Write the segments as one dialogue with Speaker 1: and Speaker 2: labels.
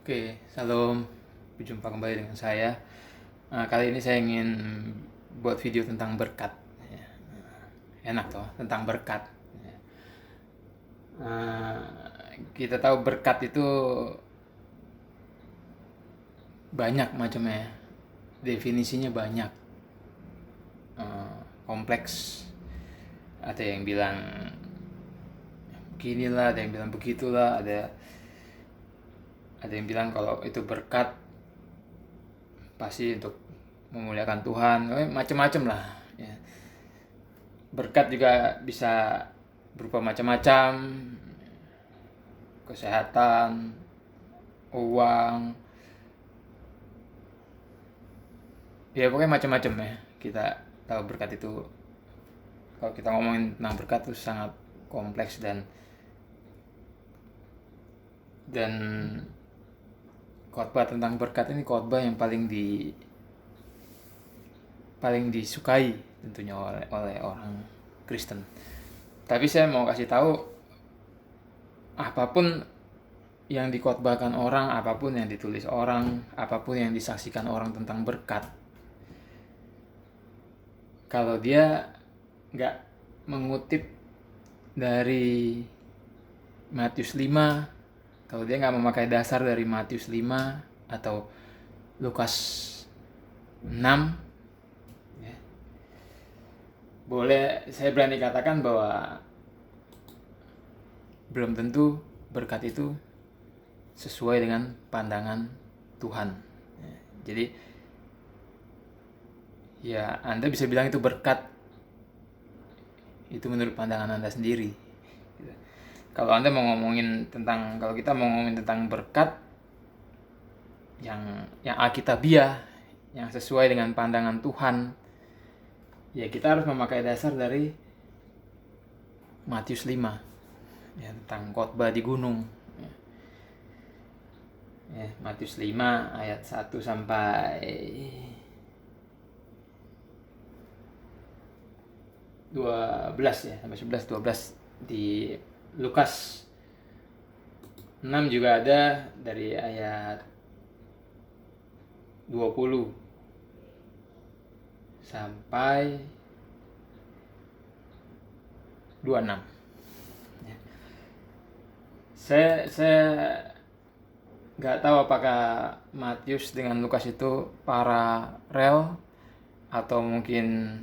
Speaker 1: Oke, salam. Berjumpa kembali dengan saya. Kali ini saya ingin buat video tentang berkat. Ya, enak toh, tentang berkat. Ya. Kita tahu berkat itu banyak macamnya, definisinya banyak, kompleks. Ada yang bilang beginilah, ada yang bilang begitulah, ada yang bilang kalau itu berkat pasti untuk memuliakan Tuhan, macam-macam lah. Ya. Berkat juga bisa berupa macam-macam, kesehatan, uang, ya pokoknya macam-macam ya. Kita tahu berkat itu, kalau kita ngomongin tentang berkat itu sangat kompleks dan khotbah tentang berkat ini khotbah yang paling disukai tentunya oleh orang Kristen. Tapi saya mau kasih tahu, apapun yang dikhotbahkan orang, apapun yang ditulis orang, apapun yang disaksikan orang tentang berkat, kalau dia nggak mengutip dari Matius 5, kalau dia nggak memakai dasar dari Matius 5 atau Lukas 6, ya, boleh saya berani katakan bahwa belum tentu berkat itu sesuai dengan pandangan Tuhan. Ya, jadi ya Anda bisa bilang itu berkat, itu menurut pandangan Anda sendiri. Kalau Anda mau ngomongin tentang, kalau kita mau ngomongin tentang berkat yang alkitabiah, yang sesuai dengan pandangan Tuhan, ya kita harus memakai dasar dari Matius 5, ya, tentang khotbah di gunung. Ya, Matius 5 ayat 1 sampai 12 ya, sampai 11, 12. Di Lukas 6 juga ada dari ayat 20 sampai 26. Ya. Saya nggak tahu apakah Matius dengan Lukas itu paralel atau mungkin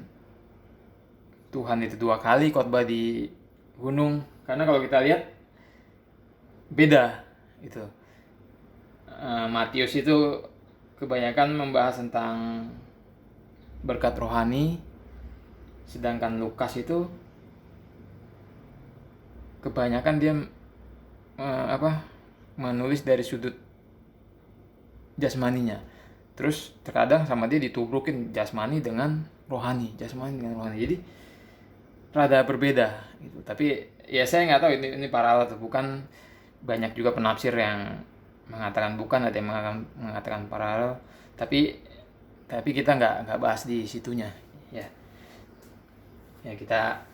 Speaker 1: Tuhan itu dua kali khotbah di gunung, karena kalau kita lihat beda itu. Matius itu kebanyakan membahas tentang berkat rohani, sedangkan Lukas itu kebanyakan dia menulis dari sudut jasmaninya. Terus terkadang sama dia ditubrukin jasmani dengan rohani, jadi rada berbeda gitu. Tapi ya saya nggak tahu ini paralel atau bukan. Banyak juga penafsir yang mengatakan bukan, ada yang mengatakan paralel. Tapi kita nggak bahas di situnya ya. Ya kita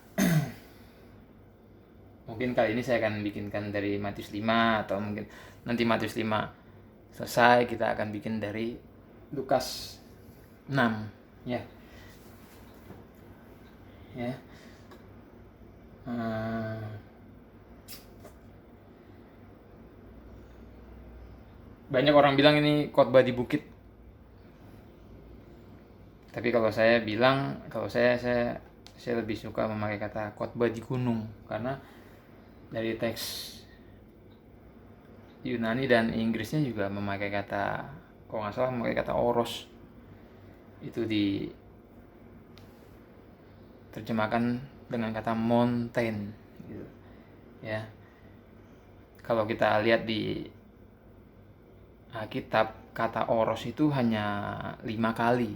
Speaker 1: mungkin kali ini saya akan bikinkan dari Matius 5, atau mungkin nanti Matius 5 selesai kita akan bikin dari Lukas 6 ya. Ya. Banyak orang bilang ini khotbah di bukit. Tapi kalau saya bilang, kalau saya lebih suka memakai kata khotbah di gunung, karena dari teks Yunani dan Inggrisnya juga memakai kata, kalau nggak salah memakai kata oros. Itu diterjemahkan dengan kata mountain gitu. Ya. Kalau kita lihat di Alkitab, kata oros itu hanya 5 kali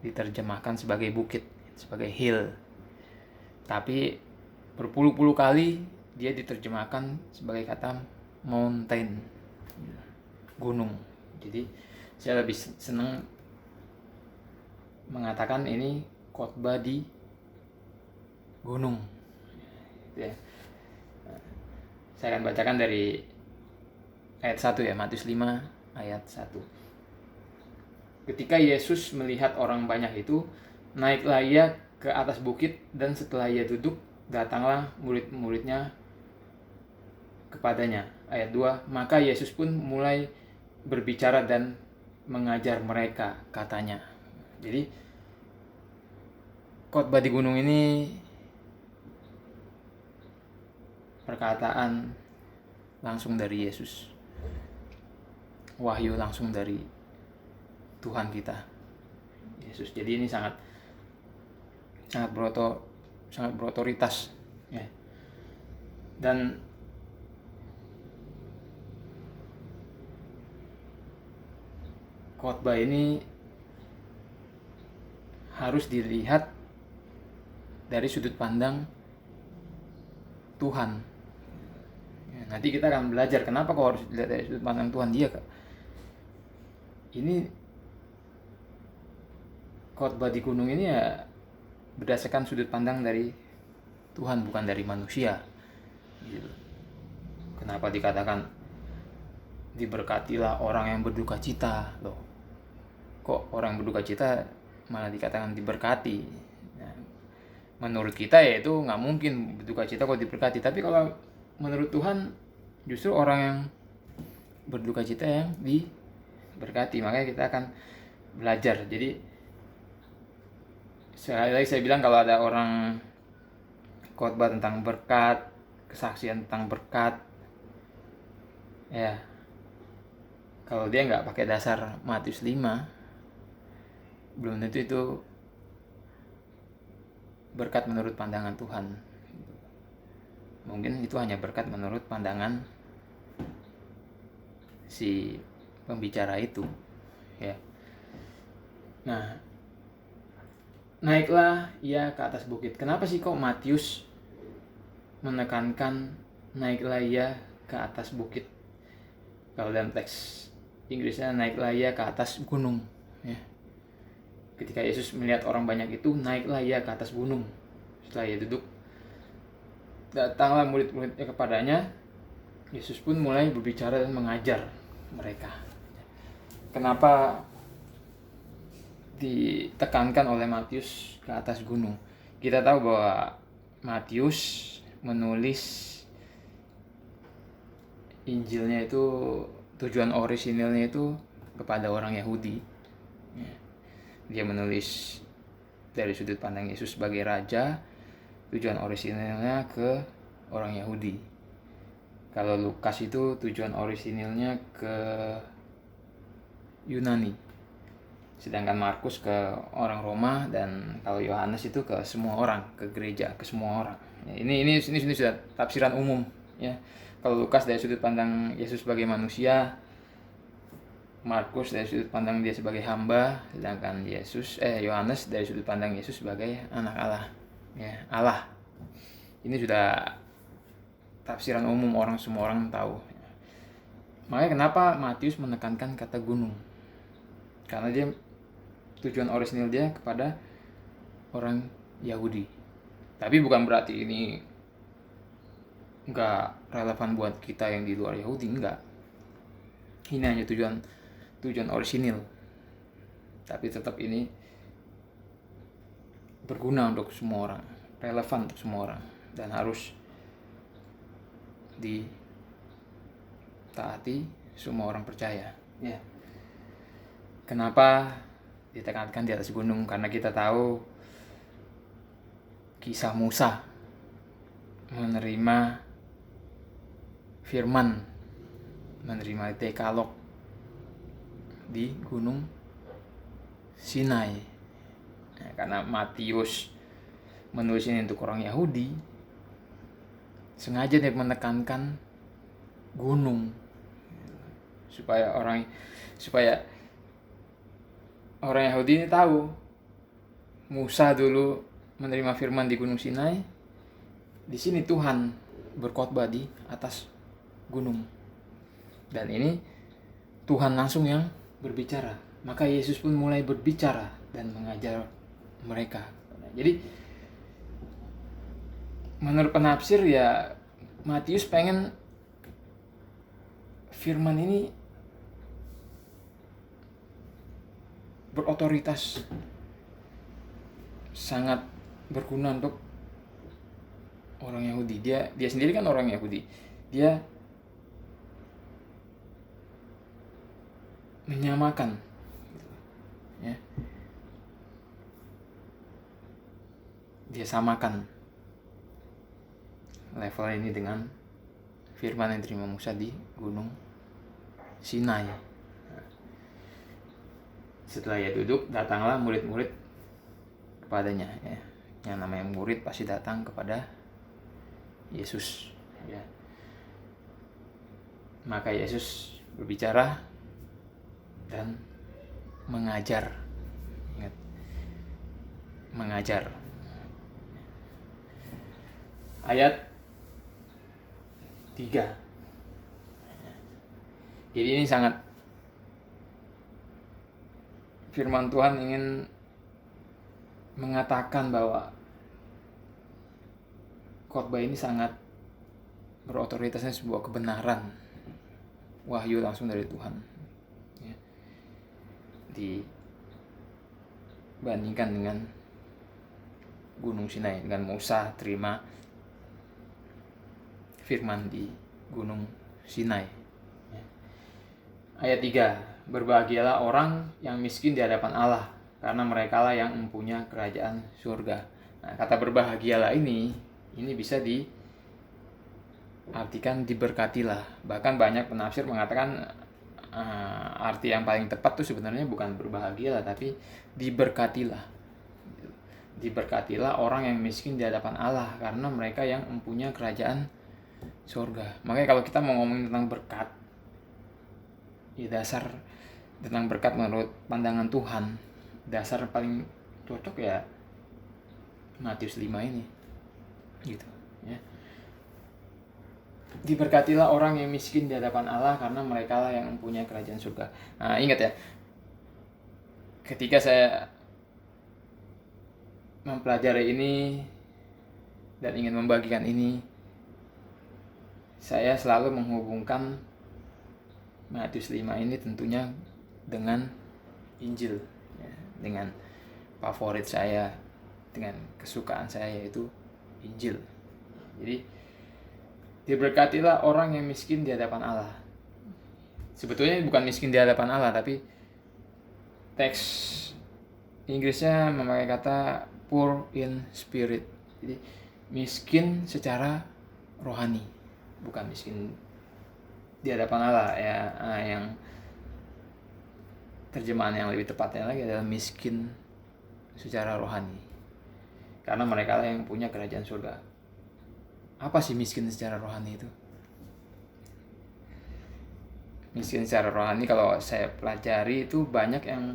Speaker 1: diterjemahkan sebagai bukit, sebagai hill. Tapi berpuluh-puluh kali dia diterjemahkan sebagai kata mountain, gunung. Jadi saya lebih senang mengatakan ini khotbah di gunung. Ya. Saya akan bacakan dari ayat 1 ya, Matius 5 ayat 1. Ketika Yesus melihat orang banyak itu, naiklah ia ke atas bukit, dan setelah ia duduk, datanglah murid-muridnya kepadanya. Ayat 2, maka Yesus pun mulai berbicara dan mengajar mereka, katanya. Jadi khotbah di gunung ini perkataan langsung dari Yesus, wahyu langsung dari Tuhan kita Yesus. Jadi ini sangat berotoritas ya. Dan khotbah ini harus dilihat dari sudut pandang Tuhan. Ya, nanti kita akan belajar kenapa kok harus dilihat dari sudut pandang Tuhan dia, Kak. Ini khotbah di gunung ini ya berdasarkan sudut pandang dari Tuhan, bukan dari manusia. Gitu. Kenapa dikatakan diberkatilah orang yang berduka cita? Loh, kok orang yang berduka cita malah dikatakan diberkati? Nah, menurut kita ya itu nggak mungkin berduka cita kok diberkati. Tapi kalau menurut Tuhan justru orang yang berduka cita yang diberkati. Makanya kita akan belajar. Jadi sekali lagi saya bilang, kalau ada orang khotbah tentang berkat, kesaksian tentang berkat, ya kalau dia nggak pakai dasar Matius 5, belum tentu itu berkat menurut pandangan Tuhan. Mungkin itu hanya berkat menurut pandangan si pembicara itu, ya. Nah, naiklah ia ke atas bukit. Kenapa sih kok Matius menekankan naiklah ia ke atas bukit? Kalau dalam teks Inggrisnya naiklah ia ke atas gunung, ya. Ketika Yesus melihat orang banyak itu, naiklah ia ke atas gunung. Setelah ia duduk, datanglah murid-muridnya kepadanya. Yesus pun mulai berbicara dan mengajar mereka. Kenapa ditekankan oleh Matius ke atas gunung? Kita tahu bahwa Matius menulis Injilnya itu, tujuan orisinilnya itu kepada orang Yahudi. Dia menulis dari sudut pandang Yesus sebagai raja, tujuan orisinilnya ke orang Yahudi. Kalau Lukas itu tujuan orisinilnya ke Yunani, sedangkan Markus ke orang Roma, dan kalau Yohanes itu ke semua orang, ke gereja, ke semua orang. Ya, ini sudah tafsiran umum, ya. Kalau Lukas dari sudut pandang Yesus sebagai manusia, Markus dari sudut pandang dia sebagai hamba, sedangkan Yohanes dari sudut pandang Yesus sebagai anak Allah, ya, Allah. Ini sudah tafsiran umum, semua orang tahu. Makanya kenapa Matius menekankan kata gunung? Karena dia tujuan orisinil dia kepada orang Yahudi. Tapi bukan berarti ini nggak relevan buat kita yang di luar Yahudi, enggak. Ini hanya tujuan orisinil. Tapi tetap ini berguna untuk semua orang, relevan untuk semua orang, dan harus ditaati semua orang percaya. Ya. Kenapa ditekankan di atas gunung? Karena kita tahu kisah Musa menerima firman, menerima dekalog di gunung Sinai. Nah, karena Matius menulis ini untuk orang Yahudi, sengaja dia menekankan gunung supaya orang Yahudi ini tahu Musa dulu menerima firman di gunung Sinai. Di sini Tuhan berkhotbah di atas gunung. Dan ini Tuhan langsung yang berbicara. Maka Yesus pun mulai berbicara dan mengajar mereka. Jadi menurut penafsir ya, Matius pengen firman ini berotoritas, sangat berguna untuk orang Yahudi. Dia sendiri kan orang Yahudi. Dia menyamakan, ya. Dia samakan level ini dengan firman yang diterima Musa di Gunung Sinai. Setelah ia duduk, datanglah murid-murid kepadanya, ya. Yang namanya murid pasti datang kepada Yesus, ya. Maka Yesus berbicara dan mengajar. Ingat, mengajar. Ayat 3. Jadi ini sangat, firman Tuhan ingin mengatakan bahwa khotbah ini sangat berotoritasnya sebuah kebenaran, wahyu langsung dari Tuhan, ya. Dibandingkan dengan Gunung Sinai, dengan Musa terima firman di Gunung Sinai, ya. Ayat 3, berbahagialah orang yang miskin di hadapan Allah, karena merekalah yang mempunyai kerajaan surga. Nah, kata berbahagialah ini bisa diartikan diberkatilah. Bahkan banyak penafsir mengatakan arti yang paling tepat tuh sebenarnya bukan berbahagialah, tapi diberkatilah. Diberkatilah orang yang miskin di hadapan Allah, karena mereka yang mempunyai kerajaan surga. Makanya kalau kita mau ngomongin tentang berkat, ya dasar tentang berkat menurut pandangan Tuhan, dasar paling cocok ya Matius 5 ini, gitu, ya. Diberkatilah orang yang miskin di hadapan Allah, karena mereka lah yang mempunyai kerajaan surga. Nah, ingat ya, ketika saya mempelajari ini dan ingin membagikan ini, saya selalu menghubungkan Matius 5 ini tentunya dengan Injil, ya, dengan favorit saya, dengan kesukaan saya, yaitu Injil. Jadi diberkatilah orang yang miskin di hadapan Allah. Sebetulnya bukan miskin di hadapan Allah, tapi teks Inggrisnya memakai kata poor in spirit. Jadi miskin secara rohani, bukan miskin di hadapan Allah, ya. Yang terjemahan yang lebih tepatnya lagi adalah miskin secara rohani, karena mereka lah yang punya kerajaan surga. Apa sih miskin secara rohani itu? Miskin secara rohani, kalau saya pelajari itu banyak yang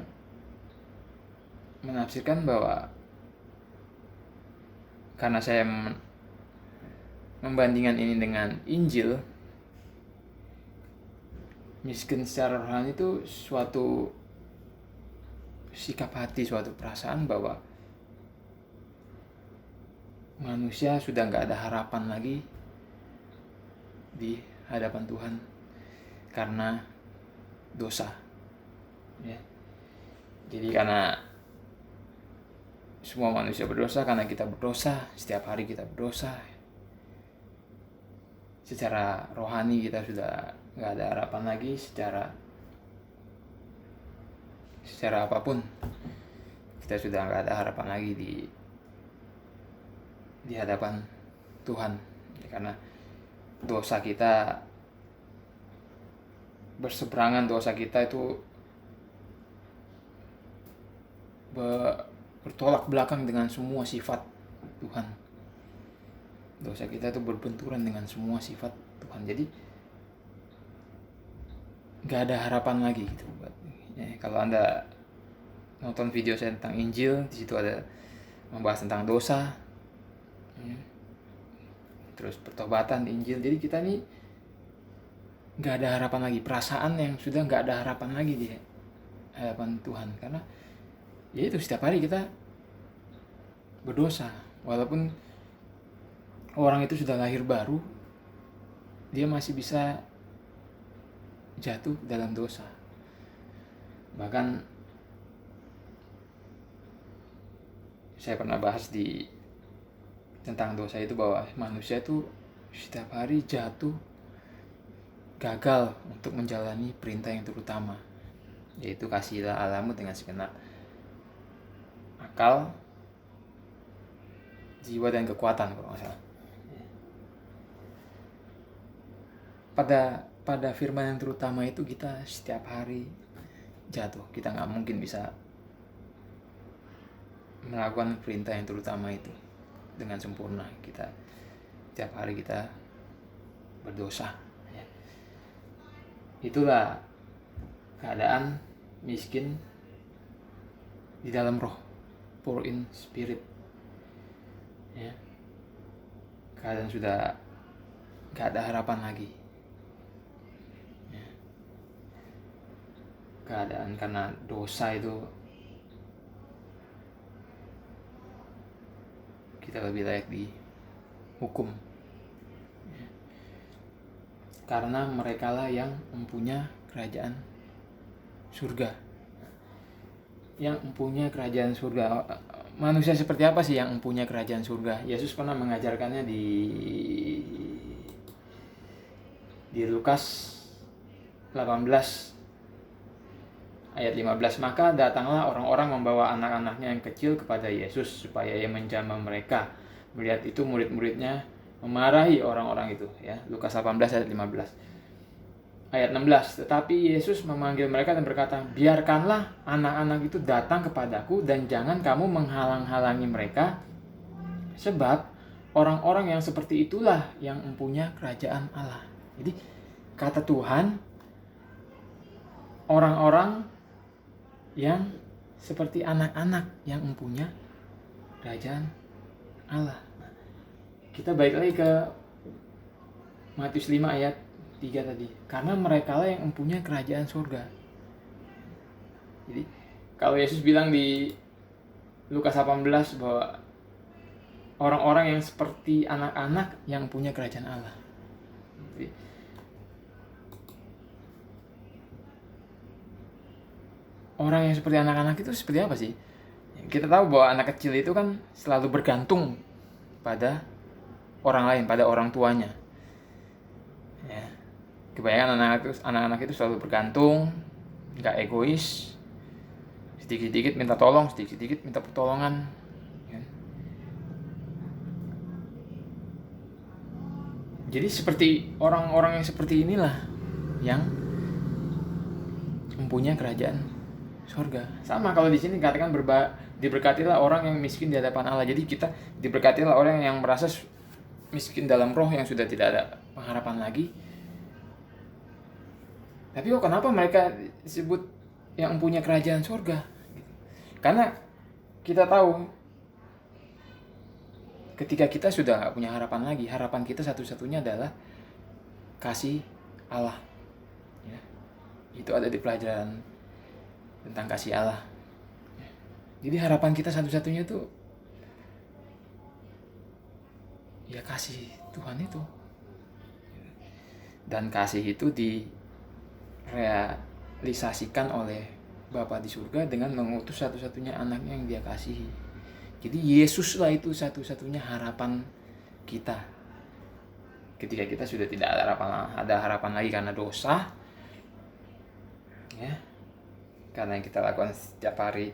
Speaker 1: menafsirkan bahwa, karena saya membandingkan ini dengan Injil, miskin secara rohani itu suatu sikap hati, suatu perasaan bahwa manusia sudah nggak ada harapan lagi di hadapan Tuhan karena dosa, ya. Jadi karena semua manusia berdosa, karena kita berdosa, setiap hari kita berdosa, secara rohani kita sudah nggak ada harapan lagi, secara apapun kita sudah nggak ada harapan lagi di hadapan Tuhan, karena dosa kita berseberangan, dosa kita itu bertolak belakang dengan semua sifat Tuhan. Dosa kita itu berbenturan dengan semua sifat Tuhan. Jadi nggak ada harapan lagi gitu. Ya, kalau Anda nonton video saya tentang Injil, di situ ada membahas tentang dosa, ya. Terus pertobatan di Injil. Jadi kita ini nggak ada harapan lagi, perasaan yang sudah nggak ada harapan lagi di hadapan Tuhan, karena ya itu setiap hari kita berdosa. Walaupun orang itu sudah lahir baru, dia masih bisa jatuh dalam dosa. Bahkan saya pernah bahas tentang dosa itu, bahwa manusia itu setiap hari jatuh, gagal untuk menjalani perintah yang terutama, yaitu kasihilah Allahmu dengan segenap akal, jiwa, dan kekuatan, kalau nggak salah. Pada firman yang terutama itu kita setiap hari jatuh. Kita nggak mungkin bisa melakukan perintah yang terutama itu dengan sempurna. Kita setiap hari kita berdosa. Itulah keadaan miskin di dalam roh, poor in spirit. Keadaan sudah gak ada harapan lagi. Keadaan karena dosa itu kita lebih layak dihukum, karena merekalah yang mempunyai kerajaan surga. Yang mempunyai kerajaan surga. Manusia seperti apa sih yang mempunyai kerajaan surga? Yesus pernah mengajarkannya di Lukas 18 ayat 15. Maka datanglah orang-orang membawa anak-anaknya yang kecil kepada Yesus supaya ia menjamah mereka. Melihat itu murid-muridnya memarahi orang-orang itu, ya. Lukas 18 ayat 15. Ayat 16, tetapi Yesus memanggil mereka dan berkata, biarkanlah anak-anak itu datang kepadaku dan jangan kamu menghalang-halangi mereka, sebab orang-orang yang seperti itulah yang mempunyai kerajaan Allah. Jadi kata Tuhan, orang-orang yang seperti anak-anak yang mempunyai kerajaan Allah. Kita balik lagi ke Matius 5 ayat 3 tadi. Karena mereka lah yang mempunyai kerajaan surga. Jadi kalau Yesus bilang di Lukas 18 bahwa orang-orang yang seperti anak-anak yang punya kerajaan Allah. Jadi, orang yang seperti anak-anak itu seperti apa sih? Kita tahu bahwa anak kecil itu kan selalu bergantung pada orang lain, pada orang tuanya. Ya. Kebanyakan anak-anak itu selalu bergantung, nggak egois, sedikit-sedikit minta tolong, sedikit-sedikit minta pertolongan. Ya. Jadi seperti orang-orang yang seperti inilah yang mempunyai kerajaan surga. Sama kalau di sini katakan diberkatilah orang yang miskin di hadapan Allah. Jadi kita diberkatilah orang yang merasa miskin dalam roh, yang sudah tidak ada pengharapan lagi. Tapi kenapa mereka disebut yang mempunyai kerajaan surga? Karena kita tahu ketika kita sudah gak punya harapan lagi, harapan kita satu-satunya adalah kasih Allah. Ya. Itu ada di pelajaran tentang kasih Allah. Jadi harapan kita satu-satunya tuh ya kasih Tuhan itu. Dan kasih itu direalisasikan oleh Bapa di surga dengan mengutus satu-satunya anaknya yang dia kasihi. Jadi Yesuslah itu satu-satunya harapan kita. Ketika kita sudah tidak ada harapan lagi karena dosa, ya, karena yang kita lakukan setiap hari,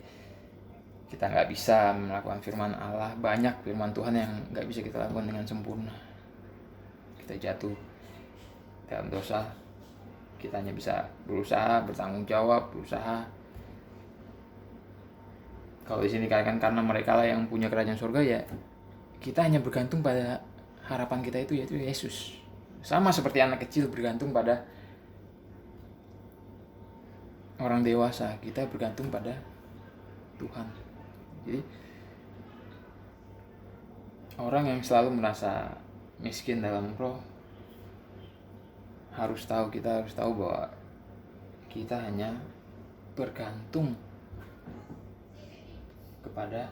Speaker 1: kita nggak bisa melakukan firman Allah. Banyak firman Tuhan yang nggak bisa kita lakukan dengan sempurna. Kita jatuh dalam dosa. Kita hanya bisa berusaha, bertanggung jawab, berusaha. Kalau di sini katakan karena mereka lah yang punya kerajaan surga, ya kita hanya bergantung pada harapan kita itu, yaitu Yesus. Sama seperti anak kecil bergantung pada orang dewasa, kita bergantung pada Tuhan. Jadi orang yang selalu merasa miskin dalam roh kita harus tahu bahwa kita hanya bergantung kepada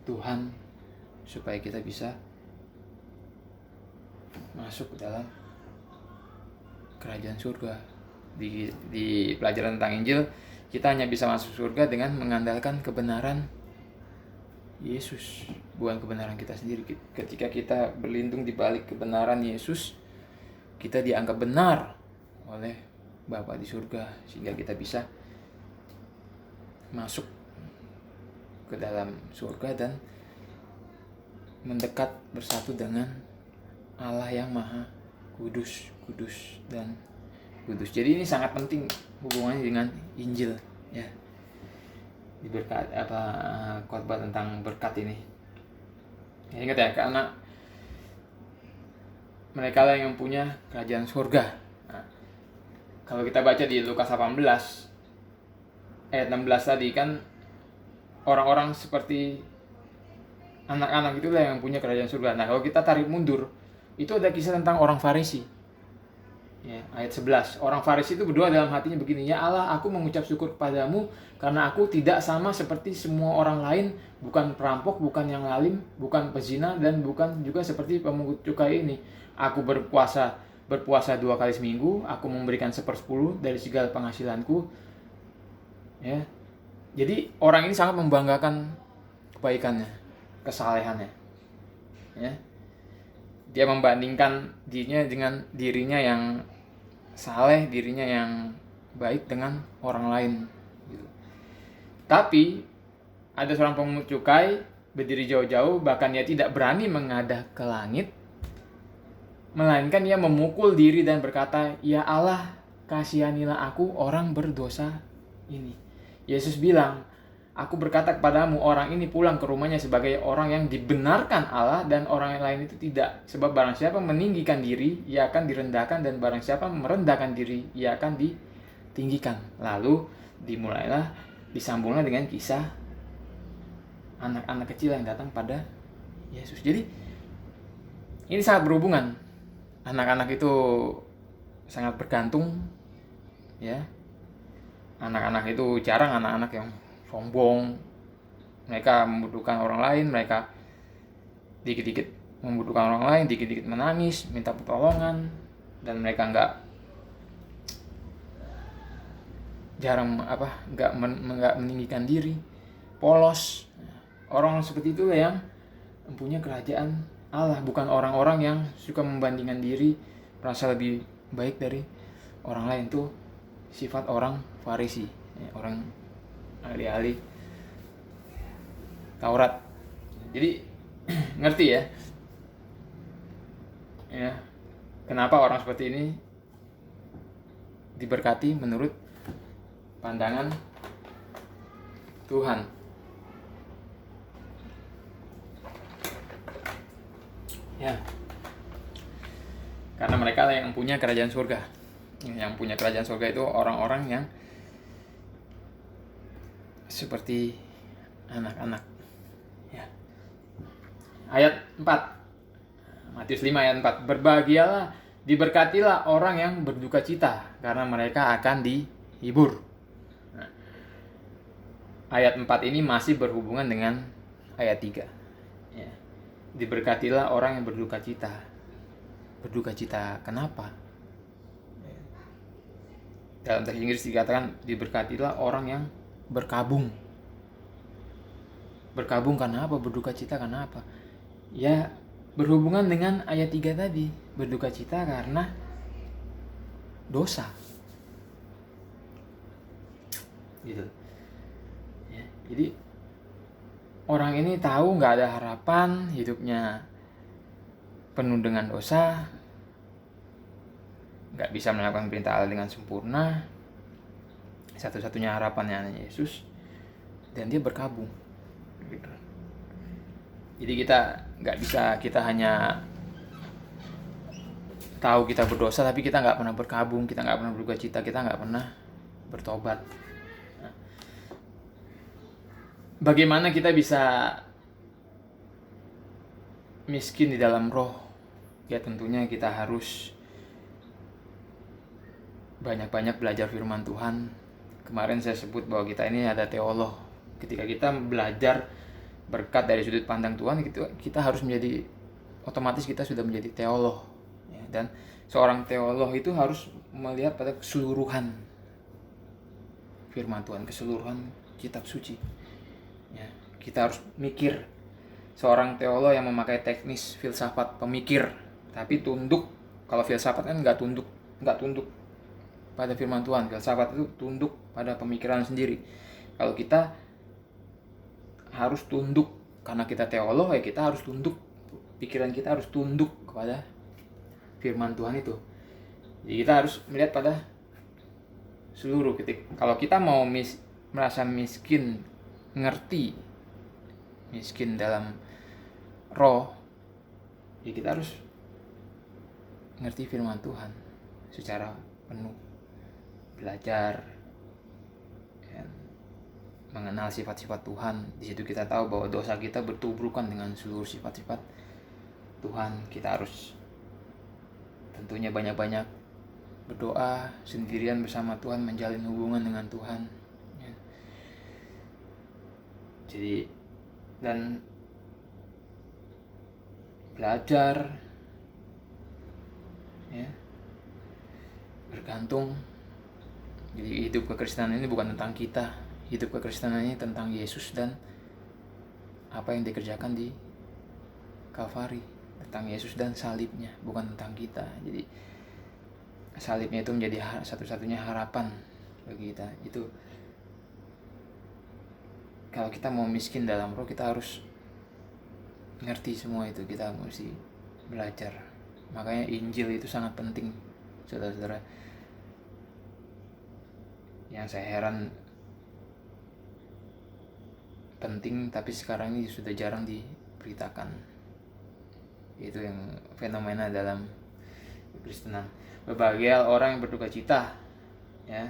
Speaker 1: Tuhan supaya kita bisa masuk ke dalam kerajaan surga. Di pelajaran tentang Injil, kita hanya bisa masuk surga dengan mengandalkan kebenaran Yesus, bukan kebenaran kita sendiri. Ketika kita berlindung di balik kebenaran Yesus, kita dianggap benar oleh Bapa di surga, sehingga kita bisa masuk ke dalam surga dan mendekat bersatu dengan Allah yang Maha Kudus dan kudus. Jadi ini sangat penting hubungannya dengan Injil, ya. Di berkat khotbah tentang berkat ini. Ya, ingat ya, karena mereka lah yang punya kerajaan surga. Nah, kalau kita baca di Lukas 18 ayat 16 tadi kan, orang-orang seperti anak-anak itulah yang punya kerajaan surga. Nah, kalau kita tarik mundur, itu ada kisah tentang orang Farisi. Ya, ayat 11. Orang Farisi itu berdoa dalam hatinya begini, "Ya Allah, aku mengucap syukur kepadamu karena aku tidak sama seperti semua orang lain, bukan perampok, bukan yang lalim, bukan pezina, dan bukan juga seperti pemungut cukai ini. Aku berpuasa 2 kali seminggu, aku memberikan 1/10 dari segala penghasilanku." Ya. Jadi orang ini sangat membanggakan kebaikannya, kesalehannya. Ya. Dia membandingkan dirinya yang saleh, dirinya yang baik dengan orang lain gitu. Tapi ada seorang pemungut cukai berdiri jauh-jauh, bahkan dia tidak berani menghadap ke langit, melainkan ia memukul diri dan berkata, "Ya Allah, kasihanilah aku, orang berdosa ini." Yesus bilang, "Aku berkata kepadamu, orang ini pulang ke rumahnya sebagai orang yang dibenarkan Allah, dan orang yang lain itu tidak. Sebab barang siapa meninggikan diri, ia akan direndahkan, dan barang siapa merendahkan diri, ia akan ditinggikan." Lalu disambunglah dengan kisah anak-anak kecil yang datang pada Yesus. Jadi ini sangat berhubungan. Anak-anak itu sangat bergantung, ya. Anak-anak itu jarang anak-anak yang sombong. Mereka membutuhkan orang lain, mereka dikit-dikit membutuhkan orang lain, dikit-dikit menangis, minta pertolongan, dan mereka nggak meninggikan diri, polos. Orang seperti itu yang mempunyai kerajaan Allah, bukan orang-orang yang suka membandingkan diri, merasa lebih baik dari orang lain. Itu sifat orang Farisi, orang ahli-ahli Taurat. Jadi ngerti ya, kenapa orang seperti ini diberkati menurut pandangan Tuhan. Ya, karena mereka lah yang punya kerajaan surga. Yang punya kerajaan surga itu orang-orang yang seperti anak-anak. Ya. Ayat 4. Matius 5 ayat 4. "Berbahagialah, diberkatilah orang yang berduka cita, karena mereka akan dihibur." Nah, ayat 4 ini masih berhubungan dengan ayat 3. Ya. Diberkatilah orang yang berduka cita. Berduka cita kenapa? Dalam bahasa Inggris dikatakan diberkatilah orang yang berkabung. Berkabung karena apa? Berduka cita karena apa? Ya, berhubungan dengan ayat 3 tadi. Berduka cita karena dosa. Gitu. Ya, jadi orang ini tahu nggak ada harapan, hidupnya penuh dengan dosa, nggak bisa melakukan perintah Allah dengan sempurna. Satu-satunya harapannya hanya Yesus, dan dia berkabung. Gitu. Jadi kita hanya tahu kita berdosa, tapi kita nggak pernah berkabung, kita nggak pernah berduka cita, kita nggak pernah bertobat. Nah, bagaimana kita bisa miskin di dalam roh? Ya tentunya kita harus banyak-banyak belajar firman Tuhan. Kemarin saya sebut bahwa kita ini ada teolog. Ketika kita belajar berkat dari sudut pandang Tuhan, kita harus otomatis kita sudah menjadi teolog. Ya, Dan seorang teolog itu harus melihat pada keseluruhan firman Tuhan, keseluruhan kitab suci. Ya, kita harus mikir. Seorang teolog yang memakai teknis filsafat pemikir, tapi tunduk. Kalau filsafat kan nggak tunduk pada firman Tuhan. Filsafat itu tunduk pada pemikiran sendiri. Kalau kita harus tunduk, karena kita teolog ya kita harus tunduk. Pikiran kita harus tunduk kepada firman Tuhan itu. Jadi kita harus melihat pada seluruh kalau kita mau merasa miskin, miskin dalam roh, ya kita harus ngerti firman Tuhan secara penuh, belajar, ya, mengenal sifat-sifat Tuhan. Di situ kita tahu bahwa dosa kita bertubrukan dengan seluruh sifat-sifat Tuhan. Kita harus tentunya banyak-banyak berdoa sendirian bersama Tuhan, menjalin hubungan dengan Tuhan. Ya. Jadi dan belajar, ya, bergantung. Jadi hidup kekristenan ini bukan tentang kita. Hidup kekristenan ini tentang Yesus dan apa yang dikerjakan di Kalvari, tentang Yesus dan salibnya, bukan tentang kita. Jadi salibnya itu menjadi satu-satunya harapan bagi kita. Itu kalau kita mau miskin dalam roh, kita harus ngerti semua itu, kita mesti belajar. Makanya Injil itu sangat penting, saudara-saudara. Yang saya heran, penting tapi sekarang ini sudah jarang diberitakan. Itu yang fenomena dalam Kristenan. Berbagai orang yang berduka cita, ya,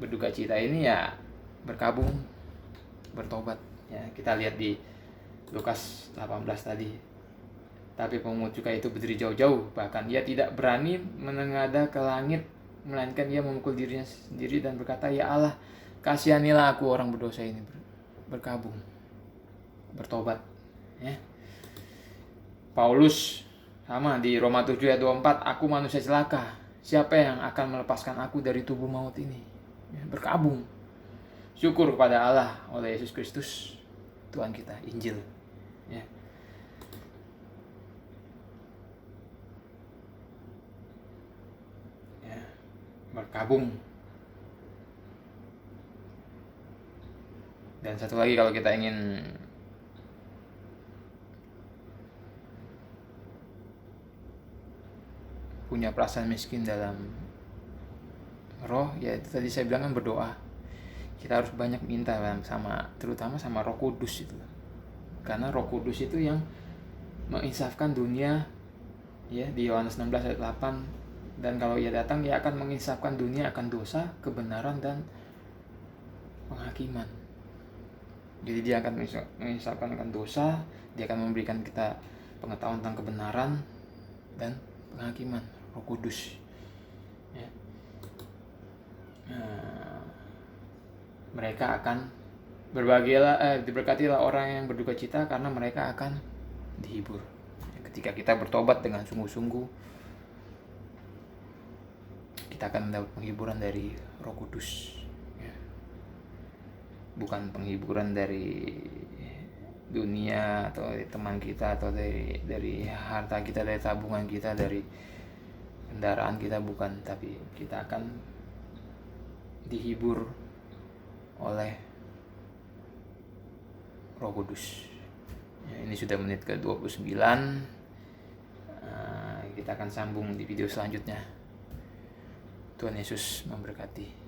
Speaker 1: berduka cita ini ya berkabung, bertobat. Ya, kita lihat di Lukas 18 tadi. Tapi pemungut cukai itu berdiri jauh-jauh, bahkan ia tidak berani menengadah ke langit, melainkan ia memukul dirinya sendiri dan berkata, "Ya Allah, kasihanilah aku orang berdosa ini." Berkabung, bertobat. Ya. Paulus sama di Roma 7 ayat 24, "Aku manusia celaka, siapa yang akan melepaskan aku dari tubuh maut ini?" Ya, berkabung. Syukur kepada Allah oleh Yesus Kristus Tuhan kita, Injil. Ya. Ya, berkabung. Dan satu lagi, kalau kita ingin punya perasaan miskin dalam roh, ya itu tadi saya bilang kan, berdoa. Kita harus banyak minta terutama sama Roh Kudus itu. Karena Roh Kudus itu yang menginsafkan dunia, ya, di Yohanes 16 ayat 8. Dan kalau ia datang, ia akan menginsafkan dunia akan dosa, kebenaran, dan penghakiman. Jadi dia akan menginsafkan akan dosa, dia akan memberikan kita pengetahuan tentang kebenaran dan penghakiman. Roh Kudus. Ya. Mereka akan diberkatilah orang yang berduka cita, karena mereka akan dihibur. Ketika kita bertobat dengan sungguh-sungguh, kita akan mendapat penghiburan dari Roh Kudus. Ya. Bukan penghiburan dari dunia atau dari teman kita atau dari harta kita, dari tabungan kita, dari kendaraan kita, bukan, tapi kita akan dihibur oleh Roh Kudus. Ya, ini sudah menit ke-29. Kita akan sambung di video selanjutnya. Tuhan Yesus memberkati.